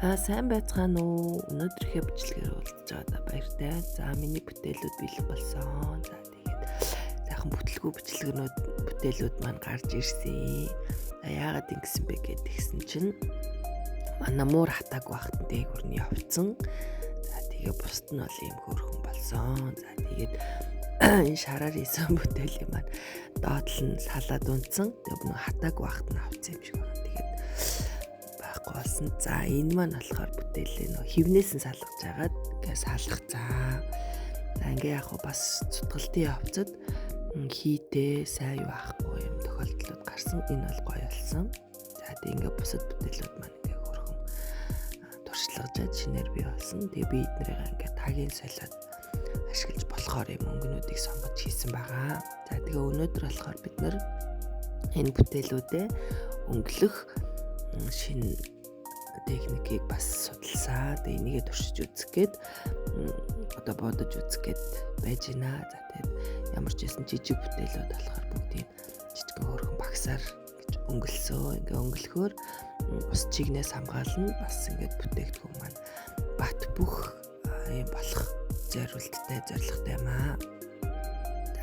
Сайн байцгаана уу? Өнөөдрийнхөө бичлэгээр уулзч байгаадаа баяртай. За миний бүтээлүүд бэлэн болсон. За тэгээд сайхан бүтлгүй бүтээлүүд маань гарч ирсэн. За яагаад ингэсэн бэ гэдгсэн чинь манай муур хатааг багтан дээгүүр нь явцсан. За тэгээ бусд нь бол ийм хөөрхөн болсон. За тэгээд энэ шараар исэн бүтээлийн маань доотлон салаад унтсан. Тэгээ нэг хатааг багтан авцсан юм шиг байна. Тэгээд байхгүй болсон. За энэ маань болохоор бүтээлээ нөө хивнээс нь салгаж агаад ингээ салгах. За ингээ яг бас цутгалтын явцад хийтэй сайн юу ахгүй юм тохиолдлууд гарсан. Энэ бол гоё болсон. За тэг ингээ бусад бүтээлүүд маань ингээ хөрхөн туршлагажаад шинээр бий болсон. Тэгээ би эднэрийг ингээ тагийн солиод ашиглаж болохоор юм өнгөнүүдийг сонгож хийсэн байгаа. За тэгээ өнөөдөр болохоор бид нэр энэ бүтээлүүдэд өнгөлөх шинэ техникийг бас судалсаа. Тэгээ энийгээ туршиж үзэх гээд одоо бодож үзэх гээд байж байна. За тэгээд ямар ч байсан жижиг бүтээлүүд болохоор бүгдийг жижигхэн хөрхөн багсаар гэж өнгөлсөө. Ингээ өнгөлөхөөр ус чигнээс хамгаална. Бас ингээд бүтээгдэхүүн маань бат бүх юм болох зорилготой юм аа.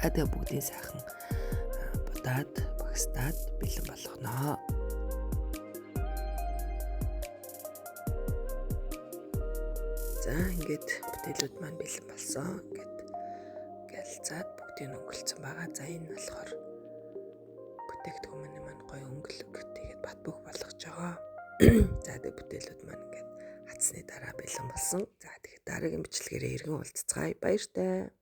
Тэгээ бүгдийг сайхан будаад багстаад бэлэн болгоно. За ингээд бүтээлүүд маань бэлэн болсон. Ингээд гэлцаад бүгдийг өнгөлцсөн байгаа. За энэ болохоор бүтээгдэхүүн маань гоё өнгөлөг. Тэгээд бат бөх болгож байгаа. За тэгээд бүтээлүүд маань ингээд хатсны дараа бэлэн болсон. За тэгээд дараагийн бичлэгээрээ иргэн уулзцгаая. Баяртай.